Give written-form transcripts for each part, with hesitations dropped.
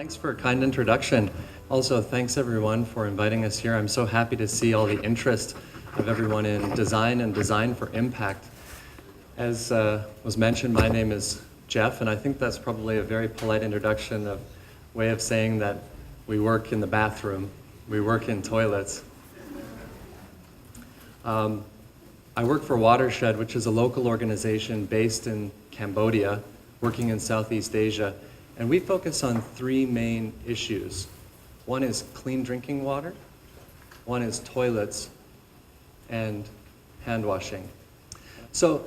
Thanks for a kind introduction. Also, thanks everyone for inviting us here. I'm so happy to see all the interest of everyone in design and design for impact. As was mentioned, my name is Geoff, and I think that's probably a very polite introduction of way of saying that we work in the bathroom, we work in toilets. I work for Watershed, which is a local organization based in Cambodia, working in Southeast Asia, and we focus on three main issues. One is clean drinking water, one is toilets, and hand washing. So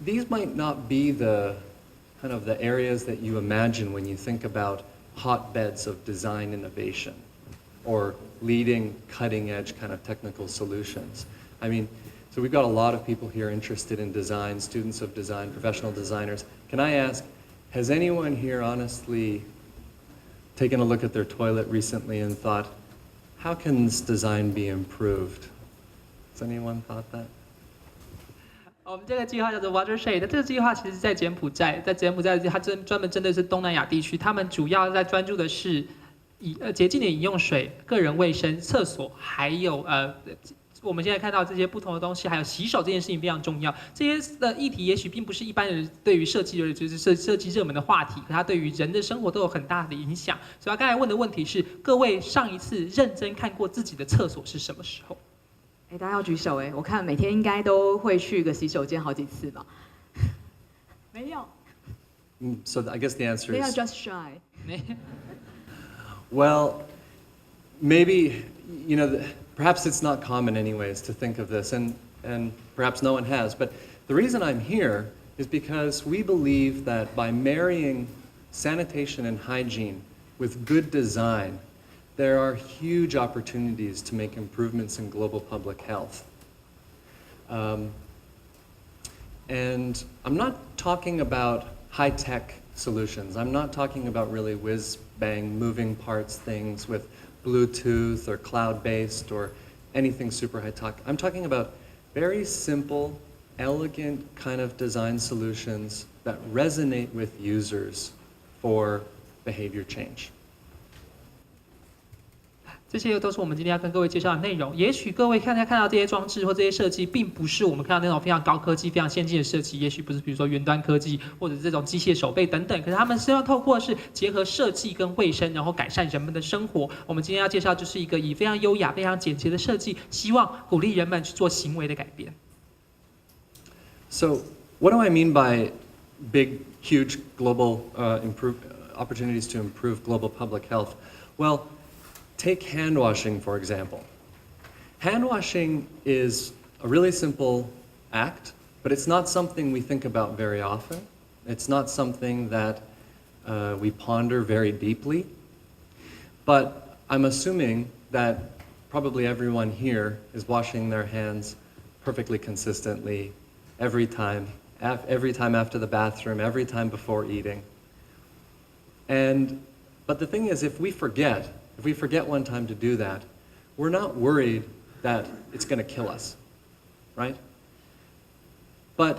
these might not be the kind of the areas that you imagine when you think about hotbeds of design innovation or leading cutting edge kind of technical solutions. I mean, so we've got a lot of people here interested in design, students of design, professional designers. Can I ask, has anyone here honestly taken a look at their toilet recently and thought, how can this design be improved? Has anyone thought that? 我们这个计划叫做 Watershed， 这个计划其实在柬埔寨，它专门针对是东南亚地区，他们主要在专注的是洁净的饮用水、个人卫生、厕所，还有我们现在看到这些不同的东西，还有洗手这件事情非常重要。这些的议题也许并不是一般人对于设计就是设计热门的话题，可它对于人的生活都有很大的影响。所以他刚才问的问题是：各位上一次认真看过自己的厕所是什么时候？大家要举手我看每天应该都会去个洗手间好几次吧？没有。So I guess the answer They is... are just shy. Well, maybe, you know, perhaps it's not common anyways to think of this, and perhaps no one has, but the reason I'm here is because we believe that by marrying sanitation and hygiene with good design, there are huge opportunities to make improvements in global public health. And I'm not talking about high-tech solutions. I'm not talking about really whiz-bang moving parts things with Bluetooth or cloud-based or anything super high-tech. I'm talking about very simple, elegant kind of design solutions that resonate with users for behavior change. 这些都是我们今天要跟各位介绍的内容。也许各位看到这些装置或这些设计，并不是我们看到那种非常高科技、非常先进的设计，也许不是比如说云端科技或者这种机械手背等等。可是他们希望透过是结合设计跟卫生，然后改善人们的生活。我们今天要介绍就是一个以非常优雅、非常简洁的设计，希望鼓励人们去做行为的改变。So, what do I mean by big, huge global opportunities to improve global public health? Well, take hand washing, for example. Hand washing is a really simple act, but it's not something we think about very often. It's not something that we ponder very deeply. But I'm assuming that probably everyone here is washing their hands perfectly consistently every time after the bathroom, every time before eating. But the thing is, if we forget one time to do that, we're not worried that it's going to kill us, right? But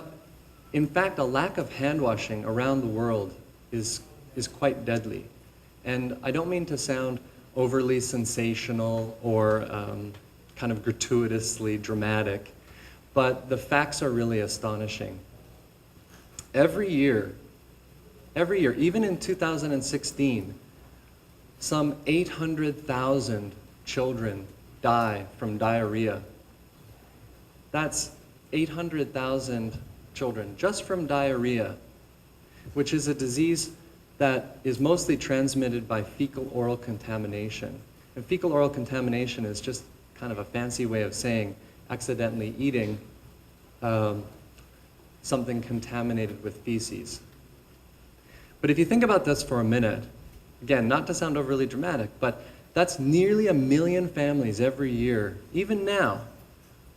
in fact, a lack of hand washing around the world is quite deadly. And I don't mean to sound overly sensational or kind of gratuitously dramatic, but the facts are really astonishing. Every year, even in 2016, some 800,000 children die from diarrhea. That's 800,000 children just from diarrhea, which is a disease that is mostly transmitted by fecal-oral contamination. And fecal-oral contamination is just kind of a fancy way of saying accidentally eating something contaminated with feces. But if you think about this for a minute, again, not to sound overly dramatic, but that's nearly 1 million families every year, even now,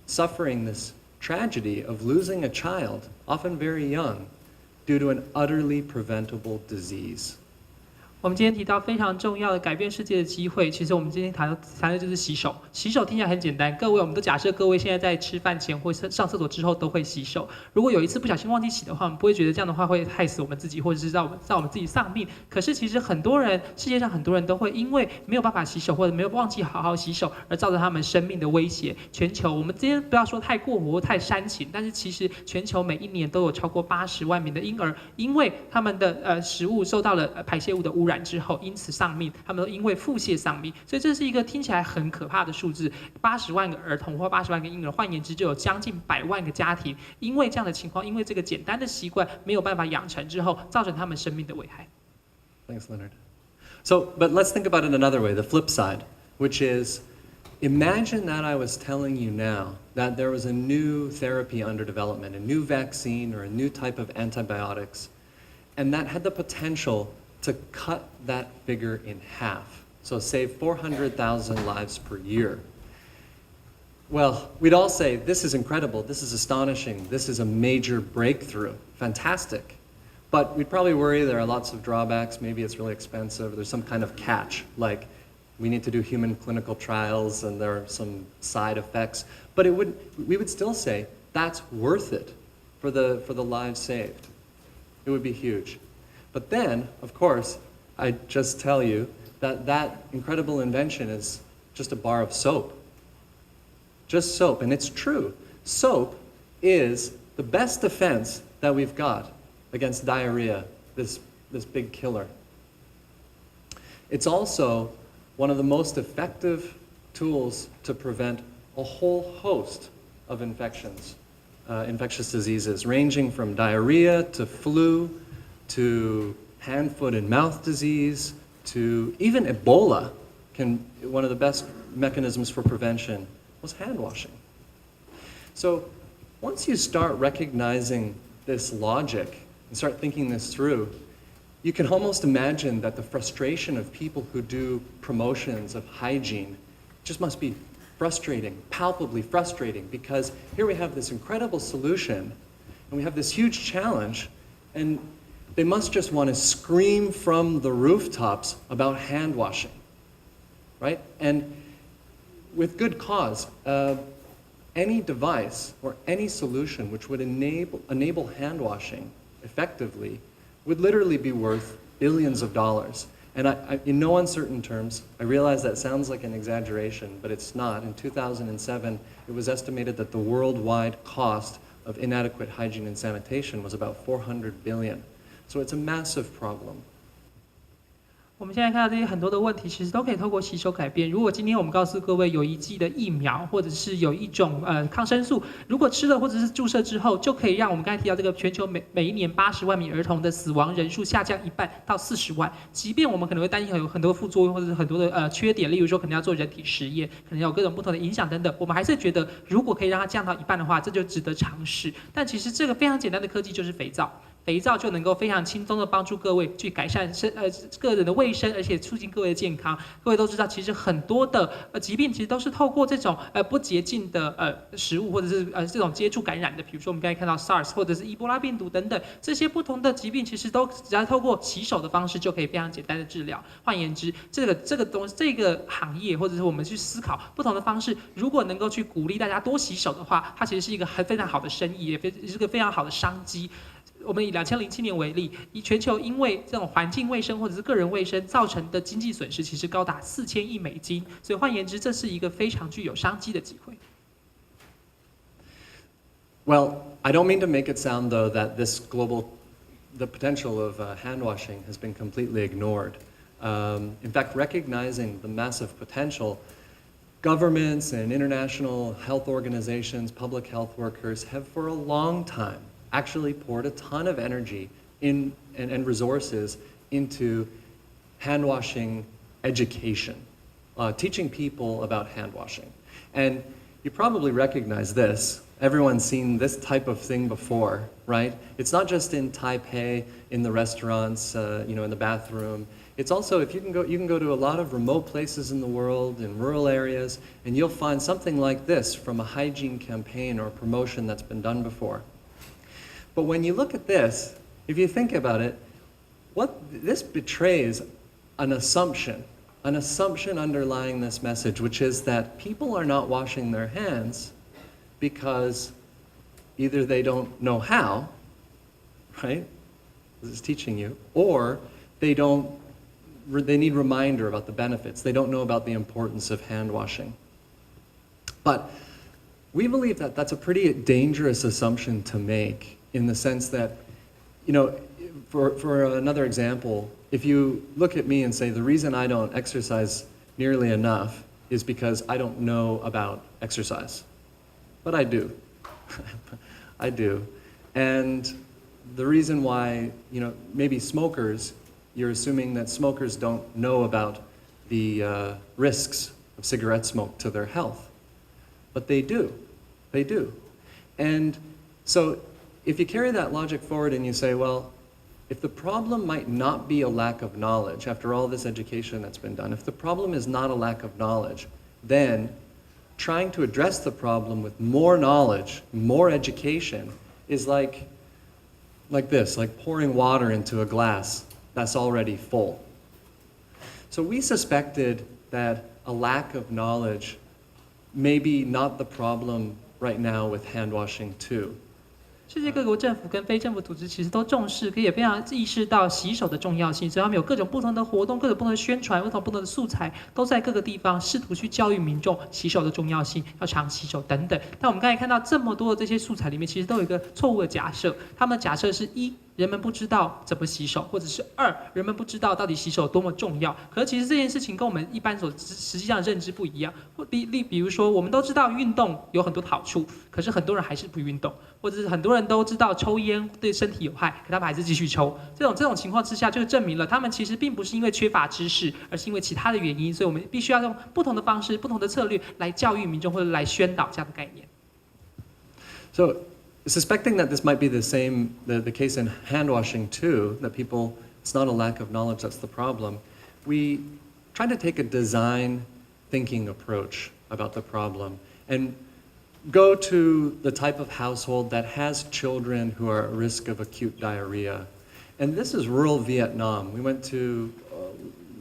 suffering this tragedy of losing a child, often very young, due to an utterly preventable disease. 我们今天提到非常重要的改变世界的机会，其实我们今天谈的就是洗手。洗手听起来很简单，各位，我们都假设各位现在在吃饭前或上厕所之后都会洗手。如果有一次不小心忘记洗的话，我们不会觉得这样的话会害死我们自己，或者是让我们自己丧命。可是其实世界上很多人都会因为没有办法洗手，或者没有忘记好好洗手，而造成他们生命的威胁。全球，我们今天不要说太过火或太煽情，但是其实全球每一年都有超过80万名的婴儿，因为他们的食物受到了排泄物的污染之后，因此丧命，他们都因为腹泻丧命，所以这是一个听起来很可怕的数字。80万个儿童或80万个婴儿，换言之，就有将近100万个家庭，因为这样的情况，因为这个简单的习惯没有办法养成之后，造成他们生命的危害。Thanks, Leonard. So, but let's think about it another way, the flip side, which is, imagine that I was telling you now that there was a new therapy under development, a new vaccine or a new type of antibiotics, and that had the potential to cut that figure in half, so save 400,000 lives per year. Well, we'd all say, this is incredible, this is astonishing, this is a major breakthrough, fantastic. But we'd probably worry there are lots of drawbacks, maybe it's really expensive, there's some kind of catch, like we need to do human clinical trials and there are some side effects. But we would still say, that's worth it for the lives saved. It would be huge. But then, of course, I just tell you that incredible invention is just a bar of soap. Just soap, and it's true. Soap is the best defense that we've got against diarrhea, this big killer. It's also one of the most effective tools to prevent a whole host of infections, infectious diseases, ranging from diarrhea to flu, to hand, foot, and mouth disease, to even Ebola. One of the best mechanisms for prevention was hand washing. So once you start recognizing this logic and start thinking this through, you can almost imagine that the frustration of people who do promotions of hygiene just must be frustrating, palpably frustrating, because here we have this incredible solution and we have this huge challenge, and they must just want to scream from the rooftops about hand washing, right? And with good cause. Any device or any solution which would enable hand washing effectively would literally be worth billions of dollars. And in no uncertain terms, I realize that sounds like an exaggeration, but it's not. In 2007, it was estimated that the worldwide cost of inadequate hygiene and sanitation was about $400 billion. So it's a massive problem. 我们现在看到这些很多的问题，其实都可以透过洗手改变。如果今天我们告诉各位有一剂的疫苗，或者是有一种抗生素，如果吃了或者是注射之后，就可以让我们刚才提到这个全球每一年80万名儿童的死亡人数下降1半到40万。即便我们可能会担心有很多副作用或者是很多的缺点，例如说可能要做人体实验，可能有各种不同的影响等等，我们还是觉得如果可以让它降到1半的话，这就值得尝试。但其实这个非常简单的科技就是肥皂。肥皂就能够非常轻松的帮助各位去改善个人的卫生，而且促进各位的健康。各位都知道，其实很多的疾病其实都是透过这种不洁净的食物或者是这种接触感染的，比如说我们刚才看到 SARS 或者是伊波拉病毒等等，这些不同的疾病其实都只要透过洗手的方式就可以非常简单的治疗。换言之，这个行业或者是我们去思考不同的方式，如果能够去鼓励大家多洗手的话，它其实是一个非常好的生意，也是个非常好的商机。我们以2007年为例，全球因为这种环境卫生或者是个人卫生造成的经济损失，其实高达4000亿美金。所以换言之，这是一个非常具有商机的机会。Well, I don't mean to make it sound though that the potential of hand washing has been completely ignored. In fact, recognizing the massive potential, governments and international health organizations, public health workers have for a long time actually poured a ton of energy and resources into hand washing education, teaching people about hand washing. And you probably recognize this. Everyone's seen this type of thing before, right? It's not just in Taipei, in the restaurants, in the bathroom. It's also, if you can go to a lot of remote places in the world, in rural areas, and you'll find something like this from a hygiene campaign or promotion that's been done before. But when you look at this, if you think about it, what this betrays an assumption underlying this message, which is that people are not washing their hands because either they don't know how, right? This is teaching you, or they need reminder about the benefits. They don't know about the importance of hand washing. But we believe that that's a pretty dangerous assumption to make, in the sense that, you know, for another example, if you look at me and say, the reason I don't exercise nearly enough is because I don't know about exercise. But I do. I do. And the reason why, you know, maybe smokers, you're assuming that smokers don't know about the risks of cigarette smoke to their health. But they do. They do. And so if you carry that logic forward and you say, well, if the problem might not be a lack of knowledge, after all this education that's been done, if the problem is not a lack of knowledge, then trying to address the problem with more knowledge, more education, is like this, like pouring water into a glass that's already full. So we suspected that a lack of knowledge may be not the problem right now with hand washing too. 世界各国政府跟非政府组织其实都重视，可也非常意识到洗手的重要性，所以他们有各种不同的活动、各种不同的宣传、不同的素材，都在各个地方试图去教育民众洗手的重要性，要常洗手等等。但我们刚才看到这么多的这些素材里面，其实都有一个错误的假设，他们的假设是一，人们不知道怎么洗手，或者是二，人们不知道到底洗手多么重要。可是其实这件事情跟我们一般实际上的认知不一样。比如说，我们都知道运动有很多的好处，可是很多人还是不运动，或者是很多人都知道抽烟对身体有害，可他们还是继续抽。这种情况之下，就证明了他们其实并不是因为缺乏知识，而是因为其他的原因。所以我们必须要用不同的方式、不同的策略来教育民众，或者来宣导这样的概念。So, suspecting that this might be the case in hand washing too, that people, it's not a lack of knowledge that's the problem, we try to take a design thinking approach about the problem and go to the type of household that has children who are at risk of acute diarrhea. And this is rural Vietnam. We went to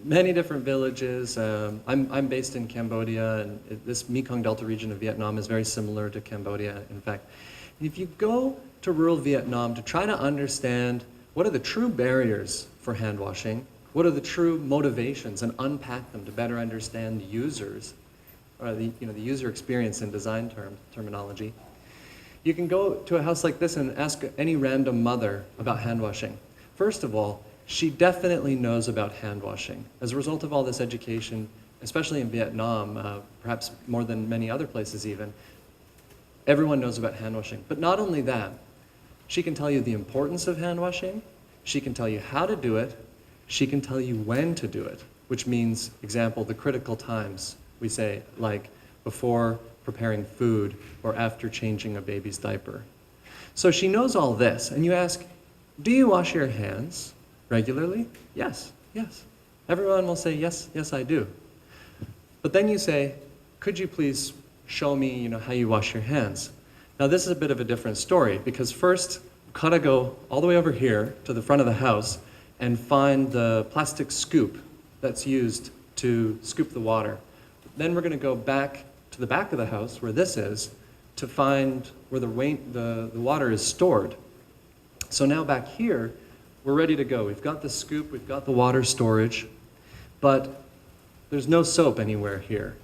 many different villages. I'm based in Cambodia, and this Mekong Delta region of Vietnam is very similar to Cambodia, in fact. If you go to rural Vietnam to try to understand what are the true barriers for hand washing, what are the true motivations, and unpack them to better understand users, or the user experience in design terminology, you can go to a house like this and ask any random mother about hand washing. First of all, she definitely knows about hand washing. As a result of all this education, especially in Vietnam, perhaps more than many other places even, everyone knows about hand washing. But not only that, she can tell you the importance of hand washing, she can tell you how to do it, she can tell you when to do it, which means, example, the critical times, we say, like before preparing food or after changing a baby's diaper. So she knows all this, and you ask, do you wash your hands regularly? Yes, yes. Everyone will say, yes, yes, I do. But then you say, could you please show me, how you wash your hands? Now this is a bit of a different story, because first, we've got to go all the way over here to the front of the house and find the plastic scoop that's used to scoop the water. Then we're going to go back to the back of the house, where this is, to find where the water is stored. So now back here, we're ready to go. We've got the scoop, we've got the water storage, but there's no soap anywhere here.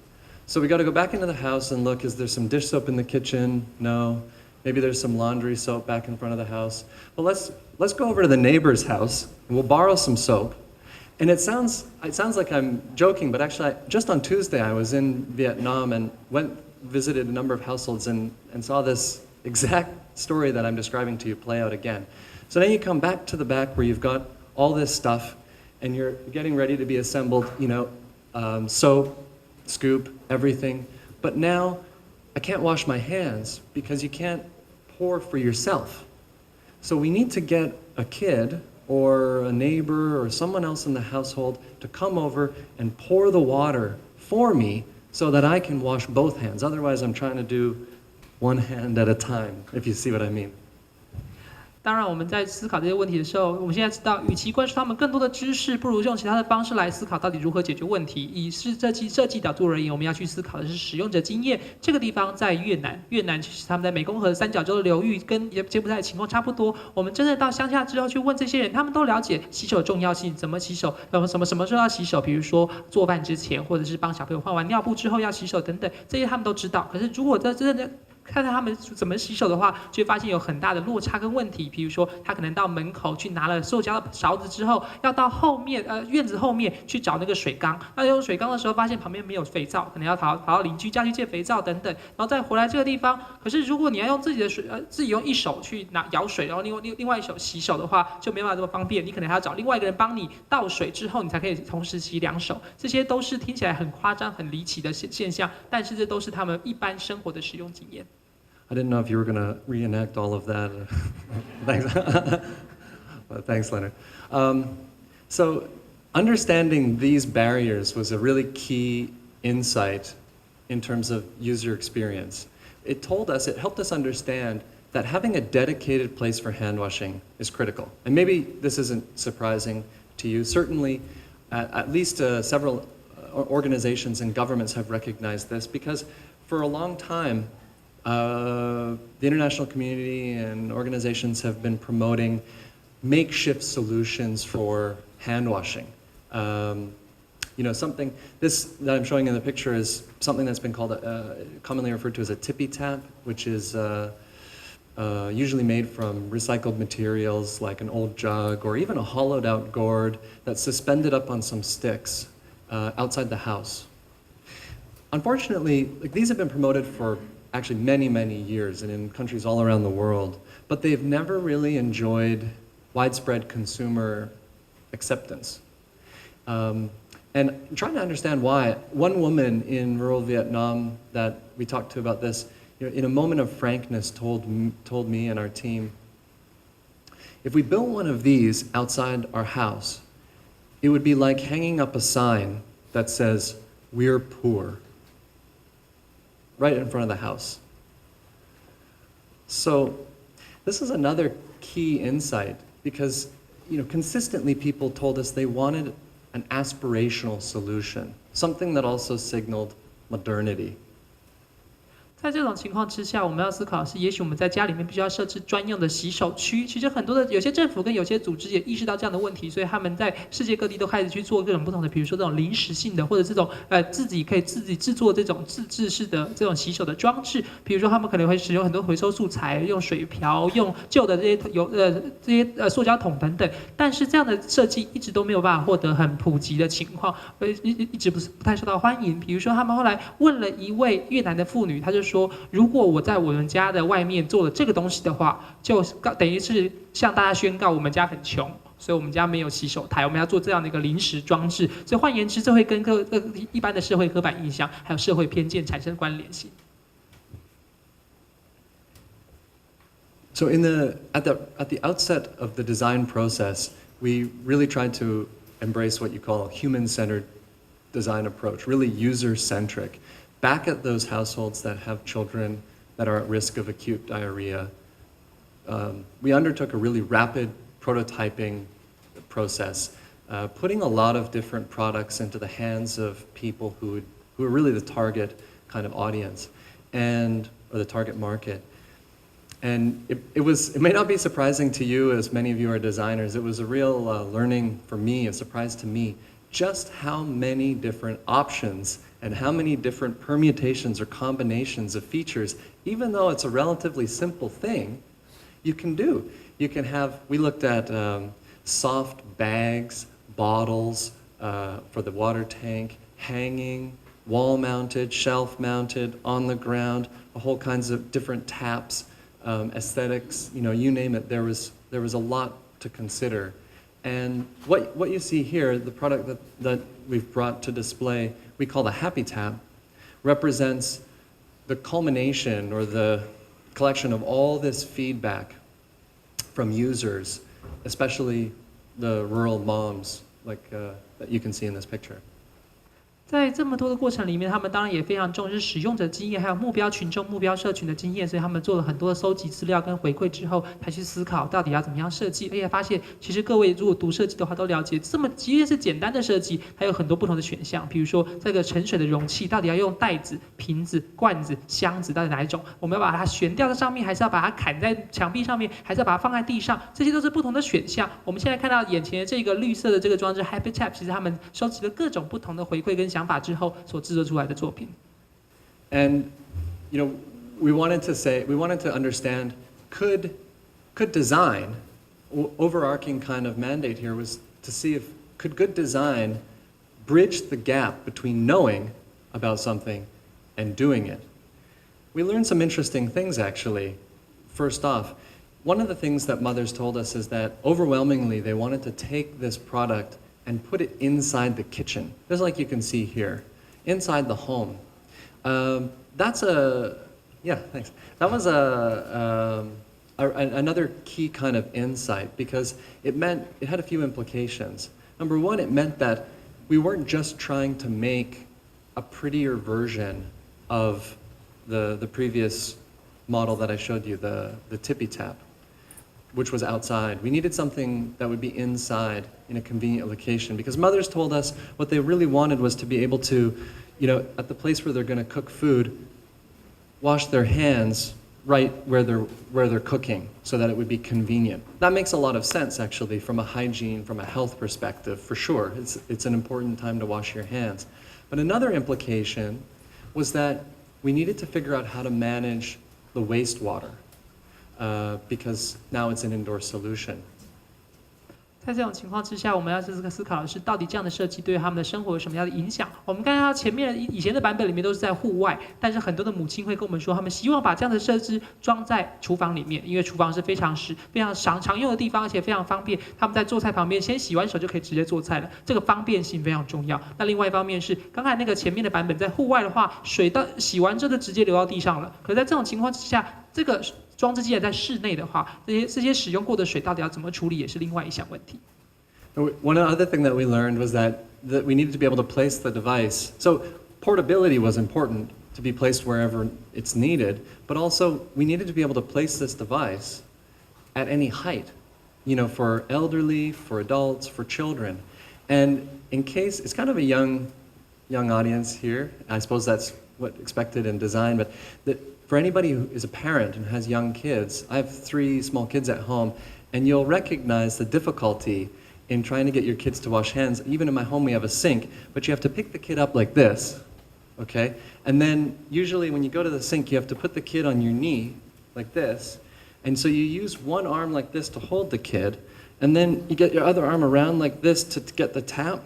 So we got to go back into the house and look, is there some dish soap in the kitchen? No. Maybe there's some laundry soap back in front of the house. Well, let's go over to the neighbor's house, and we'll borrow some soap. And it sounds like I'm joking, but actually, just on Tuesday, I was in Vietnam and visited a number of households and saw this exact story that I'm describing to you play out again. So then you come back to the back where you've got all this stuff, and you're getting ready to be assembled, soap, scoop, everything. But now, I can't wash my hands because you can't pour for yourself. So we need to get a kid or a neighbor or someone else in the household to come over and pour the water for me so that I can wash both hands. Otherwise, I'm trying to do one hand at a time, if you see what I mean. 当然，我们在思考这些问题的时候，我们现在知道，与其灌输他们更多的知识，不如用其他的方式来思考到底如何解决问题。以设计角度而言，我们要去思考的是使用者经验。这个地方在越南，越南其实他们在湄公河三角洲的流域跟柬埔寨的情况差不多。我们真的到乡下之后去问这些人，他们都了解洗手的重要性，怎么洗手，什么时候要洗手，比如说做饭之前，或者是帮小朋友换完尿布之后要洗手等等，这些他们都知道。可是如果真的看看他们怎么洗手的话，就会发现有很大的落差跟问题。比如说，他可能到门口去拿了塑胶的勺子之后，要到后面院子后面去找那个水缸。那用水缸的时候，发现旁边没有肥皂，可能要跑到邻居家去借肥皂等等，然后再回来这个地方。可是如果你要用自己的水，自己用一手去舀水，然后另外一手洗手的话，就没办法这么方便。你可能还要找另外一个人帮你倒水之后，你才可以同时洗2手。这些都是听起来很夸张、很离奇的现象，但是这都是他们一般生活的使用经验。I didn't know if you were going to reenact all of that. Thanks. Well, thanks, Leonard. So understanding these barriers was a really key insight in terms of user experience. It helped us understand that having a dedicated place for hand washing is critical. And maybe this isn't surprising to you. Certainly, at least several organizations and governments have recognized this because for a long time, the international community and organizations have been promoting makeshift solutions for hand washing. Something, this that I'm showing in the picture is something that's been called, commonly referred to as a tippy tap, which is usually made from recycled materials like an old jug or even a hollowed out gourd that's suspended up on some sticks outside the house. Unfortunately, these have been promoted for actually many, many years and in countries all around the world, but they've never really enjoyed widespread consumer acceptance. And trying to understand why, one woman in rural Vietnam that we talked to about this, in a moment of frankness told me and our team, if we built one of these outside our house, it would be like hanging up a sign that says, "We're poor," right in front of the house. So this is another key insight because consistently people told us they wanted an aspirational solution, something that also signaled modernity. 在这种情况之下，我们要思考的是，也许我们在家里面必须要设置专用的洗手区。其实很多的有些政府跟有些组织也意识到这样的问题，所以他们在世界各地都开始去做各种不同的，比如说这种临时性的，或者这种自己可以自己制作这种自制式的这种洗手的装置。比如说他们可能会使用很多回收素材，用水瓢，用旧的这些塑胶桶等等。但是这样的设计一直都没有办法获得很普及的情况，一直不太受到欢迎。比如说他们后来问了一位越南的妇女，她就说，如果我在我们家的外面做了这个东西的话，就等于是向大家宣告我们家很穷，所以我们家没有洗手台，我们要做这样的一个临时装置。所以换言之，这会跟一般的社会刻板印象还有社会偏见产生关联性。So at the outset of the design process, we really tried to embrace what you call human-centered design approach, really user-centric. Back at those households that have children that are at risk of acute diarrhea, we undertook a really rapid prototyping process, putting a lot of different products into the hands of people who are really the target kind of audience or the target market. And it may not be surprising to you, as many of you are designers. It was a real learning for me, a surprise to me, just how many different options and how many different permutations or combinations of features, even though it's a relatively simple thing, you can do. You can have, we looked at soft bags, bottles for the water tank, hanging, wall-mounted, shelf-mounted, on the ground, a whole kinds of different taps, aesthetics, you name it. There was a lot to consider. And what you see here, the product that we've brought to display, we call the Happy Tap, represents the culmination or the collection of all this feedback from users, especially the rural moms that you can see in this picture. 在这么多的过程里面，他们当然也非常重视使用者经验，还有目标群众、目标社群的经验，所以他们做了很多的搜集资料跟回馈之后，才去思考到底要怎么样设计。而且发现，其实各位如果读设计的话，都了解，即便是简单的设计，还有很多不同的选项。比如说，这个盛水的容器到底要用袋子、瓶子、罐子、箱子，到底哪一种？我们要把它悬吊在上面，还是要把它砍在墙壁上面，还是要把它放在地上？这些都是不同的选项。我们现在看到眼前的这个绿色的这个装置 Habitat， 其实他们收集了各种不同的回馈跟想法之后所制作出来的作品。And, we wanted to understand, could design, overarching kind of mandate here was to see could good design bridge the gap between knowing about something and doing it. We learned some interesting things actually. First off, one of the things that mothers told us is that overwhelmingly they wanted to take this product and put it inside the kitchen, just like you can see here, inside the home. Thanks. That was another key kind of insight because it had a few implications. Number one, it meant that we weren't just trying to make a prettier version of the previous model that I showed you, the tippy tap, which was outside. We needed something that would be inside in a convenient location because mothers told us what they really wanted was to be able to, at the place where they're going to cook food, wash their hands right where they're cooking so that it would be convenient. That makes a lot of sense actually from a hygiene, from a health perspective, for sure. It's an important time to wash your hands. But another implication was that we needed to figure out how to manage the wastewater because now it's an indoor solution. 在这种情况之下，我们要思考的是，到底这样的设计对他们的生活有什么样的影响？我们看到前面以前的版本里面都是在户外，但是很多的母亲会跟我们说，他们希望把这样的设置装在厨房里面，因为厨房是非常常用的地方，而且非常方便。他们在做菜旁边先洗完手就可以直接做菜了，这个方便性非常重要。那另外一方面是，刚才那个前面的版本在户外的话，水洗完之后就直接流到地上了。可是在这种情况之下，这个装置既然在室内的话，这些使用过的水到底要怎么处理，也是另外一项问题。One other thing that we learned was that we needed to be able to place the device. So portability was important to be placed wherever it's needed, but also we needed to be able to place this device at any height, for elderly, for adults, for children. And in case, it's kind of a young audience here. I suppose that's what's expected in design, but for anybody who is a parent and has young kids, I have 3 small kids at home, and you'll recognize the difficulty in trying to get your kids to wash hands. Even in my home we have a sink, but you have to pick the kid up like this, okay? And then usually when you go to the sink, you have to put the kid on your knee like this. And so you use one arm like this to hold the kid, and then you get your other arm around like this to get the tap,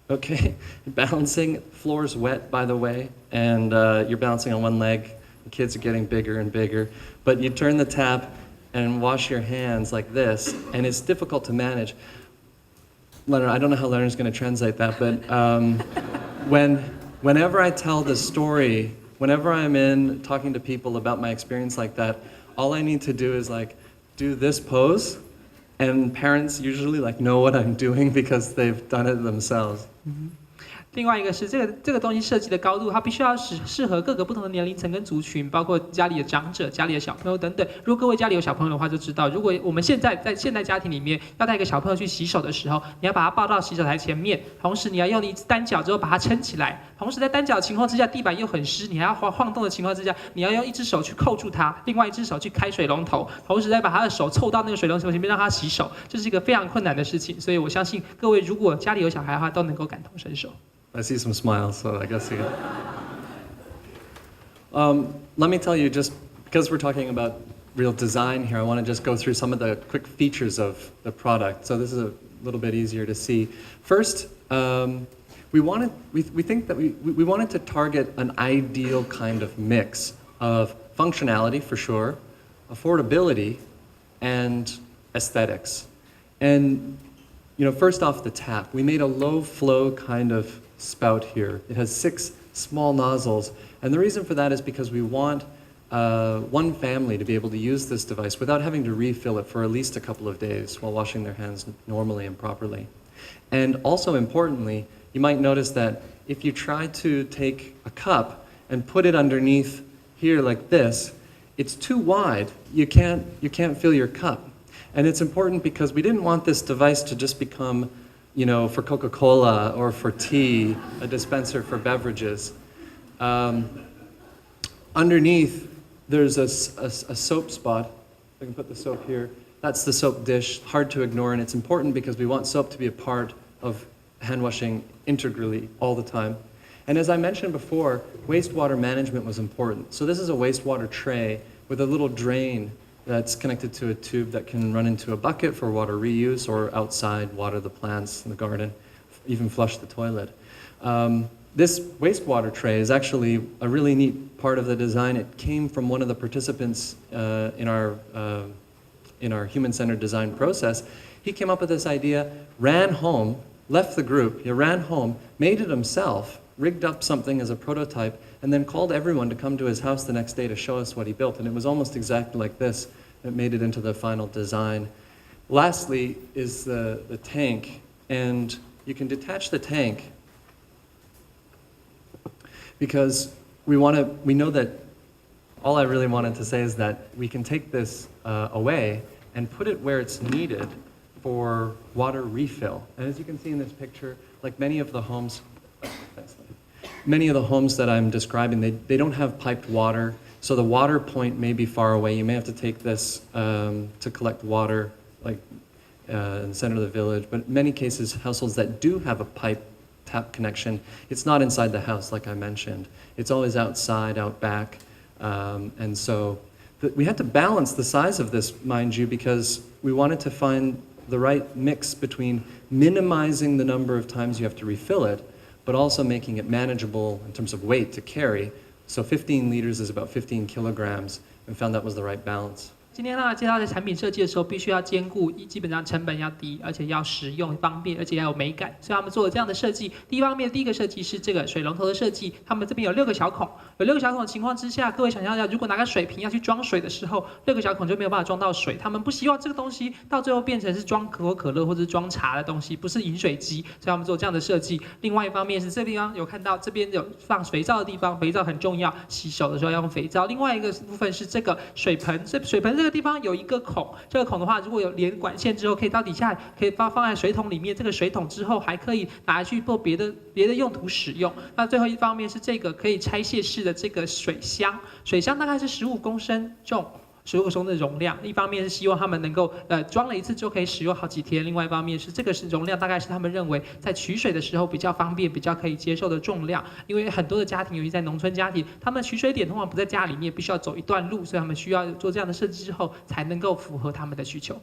okay? Balancing, floor's wet by the way, and you're balancing on one leg. The kids are getting bigger and bigger, but you turn the tap and wash your hands like this, and it's difficult to manage. Leonard, I don't know how Leonard's going to translate that, but whenever I tell this story, whenever I'm in talking to people about my experience like that, all I need to do is do this pose, and parents usually know what I'm doing because they've done it themselves. 另外一个是这个东西设计的高度，它必须要适合各个不同的年龄层跟族群，包括家里的长者、家里的小朋友等等。如果各位家里有小朋友的话，就知道，如果我们现在在现代家庭里面要带一个小朋友去洗手的时候，你要把他抱到洗手台前面，同时你要用一只单脚之后把它撑起来，同时在单脚的情况之下，地板又很湿，你还要晃动的情况之下，你要用一只手去扣住它，另外一只手去开水龙头，同时再把他的手凑到那个水龙头前面让他洗手，这是一个非常困难的事情。所以我相信各位如果家里有小孩的话，都能够感同身受。I see some smiles, so I guess you let me tell you, just because we're talking about real design here, I want to just go through some of the quick features of the product. So this is a little bit easier to see. First, we think that we wanted to target an ideal kind of mix of functionality, for sure, affordability, and aesthetics. And first off, the tap. We made a low flow kind of spout here. It has 6 small nozzles, and the reason for that is because we want one family to be able to use this device without having to refill it for at least a couple of days while washing their hands normally and properly. And also importantly, you might notice that if you try to take a cup and put it underneath here like this, it's too wide. You can't fill your cup. And it's important because we didn't want this device to just become, for Coca-Cola or for tea, a dispenser for beverages. Underneath, there's a soap spot. I can put the soap here. That's the soap dish, hard to ignore, and it's important because we want soap to be a part of hand washing integrally all the time. And as I mentioned before, wastewater management was important. So this is a wastewater tray with a little drain that's connected to a tube that can run into a bucket for water reuse or outside water the plants in the garden, even flush the toilet. This wastewater tray is actually a really neat part of the design. It came from one of the participants in our human-centered design process. He came up with this idea, ran home, left the group, he ran home, made it himself, rigged up something as a prototype, and then called everyone to come to his house the next day to show us what he built. And it was almost exactly like this that made it into the final design. Lastly is the tank. And you can detach the tank because we know that all I really wanted to say is that we can take this away and put it where it's needed for water refill. And as you can see in this picture, like many of the homes that I'm describing, they don't have piped water, so the water point may be far away. You may have to take this to collect water, like in the center of the village. But in many cases, households that do have a pipe tap connection, it's not inside the house, like I mentioned. It's always outside, out back. And so we had to balance the size of this, mind you, because we wanted to find the right mix between minimizing the number of times you have to refill it, but also making it manageable in terms of weight to carry. So 15 liters is about 15 kilograms, and found that was the right balance. 今天呢，介绍在产品设计的时候，必须要兼顾基本上成本要低，而且要实用方便，而且要有美感。所以他们做了这样的设计。第一个设计是这个水龙头的设计，他们这边有6个小孔，有6个小孔的情况之下，各位想象一下，如果拿个水瓶要去装水的时候，6个小孔就没有办法装到水。他们不希望这个东西到最后变成是装可口可乐或者是装茶的东西，不是饮水机，所以他们做这样的设计。另外一方面是这地方有看到，这边有放肥皂的地方，肥皂很重要，洗手的时候要用肥皂。另外一个部分是这个水盆，水盆这个地方有一个孔，这个孔的话，如果有连管线之后，可以到底下可以放在水桶里面。这个水桶之后还可以拿去做别的用途使用。那最后一方面是这个可以拆卸式的这个水箱，水箱大概是15公升重。15公升的容量，一方面是希望他们能够装了一次就可以使用好几天，另外一方面是这个是容量大概是他们认为在取水的时候比较方便、比较可以接受的重量。因为很多的家庭，尤其在农村家庭，他们取水点通常不在家里面，必须要走一段路，所以他们需要做这样的设计之后，才能够符合他们的需求。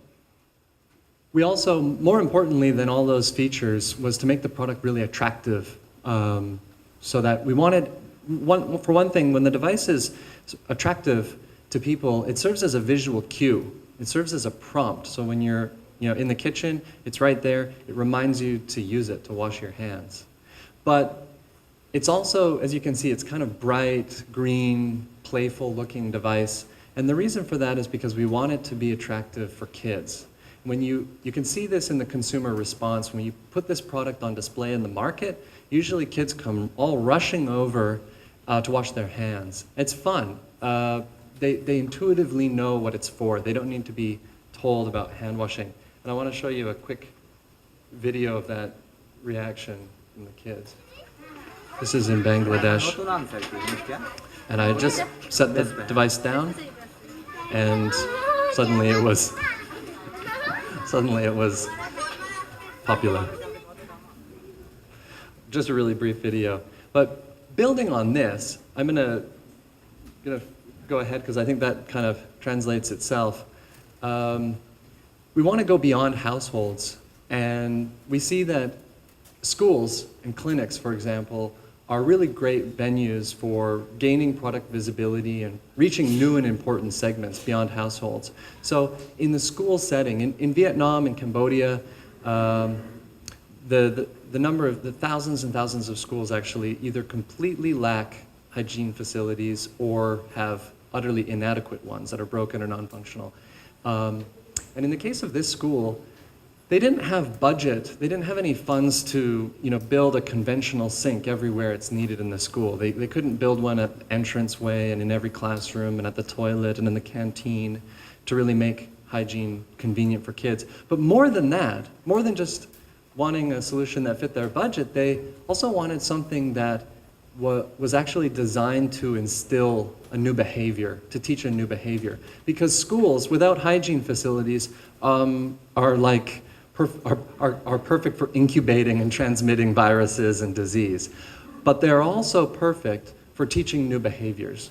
We also, more importantly than all those features, was to make the product really attractive, so that we wanted, for one thing, when the device is attractive to people, it serves as a visual cue. It serves as a prompt. So when you're in the kitchen, it's right there. It reminds you to use it, to wash your hands. But it's also, as you can see, it's kind of bright, green, playful-looking device. And the reason for that is because we want it to be attractive for kids. When you can see this in the consumer response. When you put this product on display in the market, usually kids come all rushing over to wash their hands. It's fun. They intuitively know what it's for. They don't need to be told about hand washing. And I want to show you a quick video of that reaction from the kids. This is in Bangladesh. And I just set the device down, and suddenly it was popular. Just a really brief video. But building on this, I'm gonna go ahead because I think that kind of translates itself. We want to go beyond households, and we see that schools and clinics, for example, are really great venues for gaining product visibility and reaching new and important segments beyond households. So in the school setting, in Vietnam and Cambodia, the number of the thousands and thousands of schools actually either completely lack hygiene facilities or have utterly inadequate ones that are broken or non-functional. And in the case of this school, they didn't have budget, they didn't have any funds to build a conventional sink everywhere it's needed in the school. They couldn't build one at the entranceway and in every classroom and at the toilet and in the canteen to really make hygiene convenient for kids. But more than that, more than just wanting a solution that fit their budget, they also wanted something that was actually designed to instill a new behavior, to teach a new behavior. Because schools without hygiene facilities are perfect for incubating and transmitting viruses and disease. But they're also perfect for teaching new behaviors.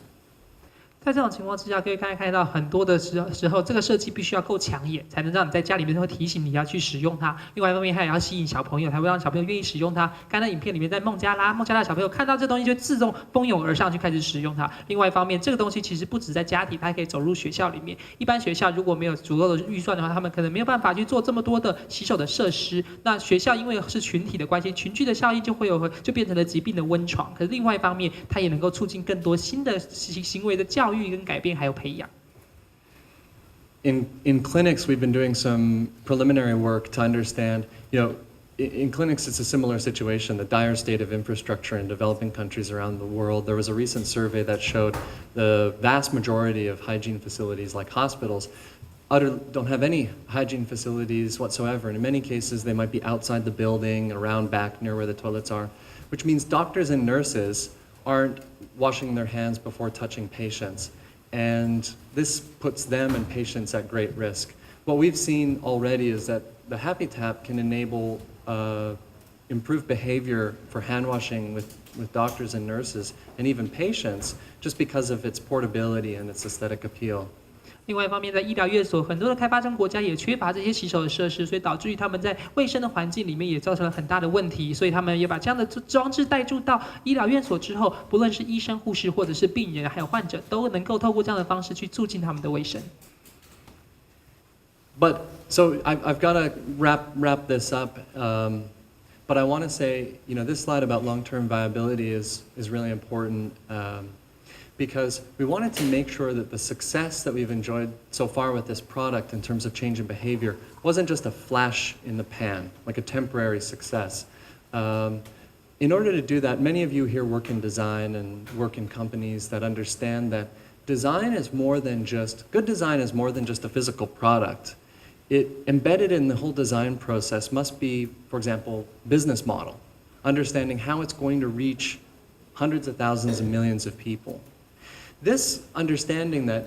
在这种情况之下，可以看到很多的时候，这个设计必须要够抢眼，才能让你在家里面会提醒你要去使用它。另外一方面，它也要吸引小朋友，才会让小朋友愿意使用它。刚才影片里面在孟加拉的小朋友看到这东西就自动蜂拥而上去开始使用它。另外一方面，这个东西其实不止在家庭，它还可以走入学校里面。一般学校如果没有足够的预算的话，他们可能没有办法去做这么多的洗手的设施。那学校因为是群体的关系，群聚的效应就变成了疾病的温床。可是另外一方面，它也能够促进更多新的行为的教育跟改变还有培养。In clinics, we've been doing some preliminary work to understand, in clinics it's a similar situation, the dire state of infrastructure in developing countries around the world. There was a recent survey that showed the vast majority of hygiene facilities, like hospitals, don't have any hygiene facilities whatsoever. And in many cases, they might be outside the building, around back near where the toilets are, which means doctors and nurses aren't washing their hands before touching patients. And this puts them and patients at great risk. What we've seen already is that the Happy Tap can enable improved behavior for hand washing with doctors and nurses and even patients just because of its portability and its aesthetic appeal. 另外一方面，在医疗院所，很多的开发中国家也缺乏这些洗手的设施，所以导致于他们在卫生的环境里面也造成了很大的问题。所以他们也把这样的装置带入到医疗院所之后，不论是医生、护士或者是病人还有患者，都能够透过这样的方式去促进他们的卫生。But so I've got to wrap this up. But I want to say, this slide about long-term viability is really important. Because we wanted to make sure that the success that we've enjoyed so far with this product in terms of change in behavior wasn't just a flash in the pan, like a temporary success. In order to do that, many of you here work in design and work in companies that understand that good design is more than just a physical product. Embedded in the whole design process must be, for example, business model, understanding how it's going to reach hundreds of thousands and millions of people. This understanding that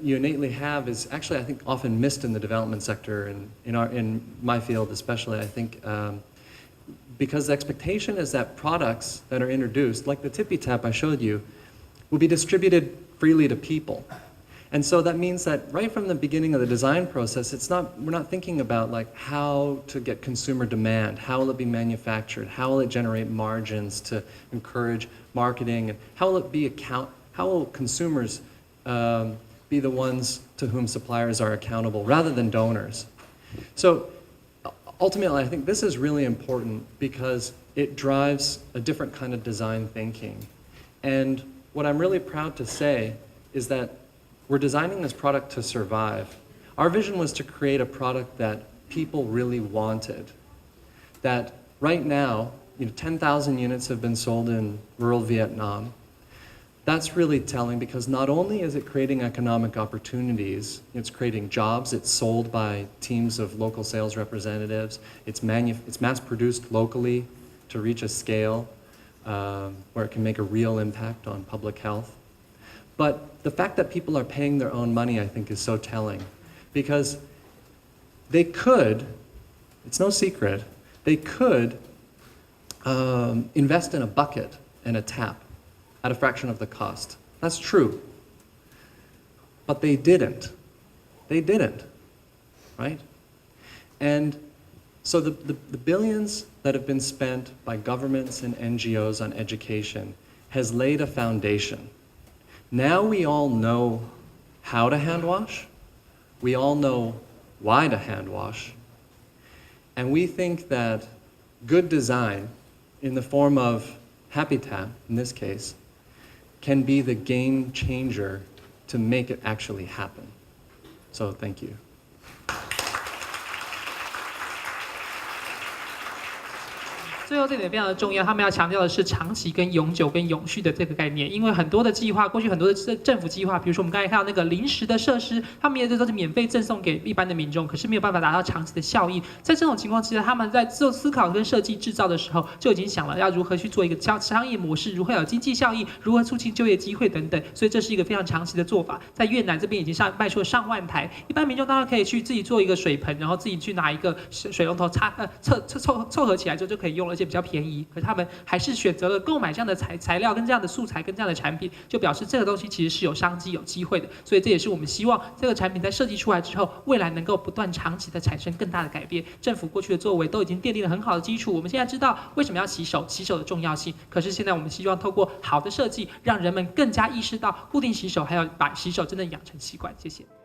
you innately have is actually, I think, often missed in the development sector, and in my field especially, I think, because the expectation is that products that are introduced, like the Tippy Tap I showed you, will be distributed freely to people. And so that means that right from the beginning of the design process, we're not thinking about like how to get consumer demand, how will it be manufactured, how will it generate margins to encourage marketing, and how will consumers be the ones to whom suppliers are accountable rather than donors? So ultimately, I think this is really important because it drives a different kind of design thinking. And what I'm really proud to say is that we're designing this product to survive. Our vision was to create a product that people really wanted. That right now, 10,000 units have been sold in rural Vietnam. That's really telling because not only is it creating economic opportunities, it's creating jobs, it's sold by teams of local sales representatives, it's mass produced locally to reach a scale where it can make a real impact on public health. But the fact that people are paying their own money, I think, is so telling because they could, it's no secret, they could invest in a bucket and a tap at a fraction of the cost. That's true. But they didn't. They didn't, right? And so the billions that have been spent by governments and NGOs on education has laid a foundation. Now we all know how to hand wash. We all know why to hand wash. And we think that good design, in the form of Happy Tap, in this case, can be the game changer to make it actually happen. So thank you. 最后这点非常的重要，他们要强调的是长期跟永久跟永续的这个概念，因为很多的计划，过去很多的政府计划，比如说我们刚才看到那个临时的设施，他们也都是免费赠送给一般的民众，可是没有办法达到长期的效益。在这种情况之下，他们在做思考跟设计制造的时候，就已经想了要如何去做一个商业模式，如何有经济效益，如何促进就业机会等等。所以这是一个非常长期的做法。在越南这边已经卖出了上万台，一般民众当然可以去自己做一个水盆，然后自己去拿一个水龙头凑合起来之后就可以用了，而且比较便宜。可是他们还是选择了购买这样的材料跟这样的素材跟这样的产品，就表示这个东西其实是有商机有机会的。所以这也是我们希望这个产品在设计出来之后，未来能够不断长期的产生更大的改变。政府过去的作为都已经奠定了很好的基础，我们现在知道为什么要洗手的重要性。可是现在我们希望透过好的设计，让人们更加意识到固定洗手，还有把洗手真的养成习惯。谢谢。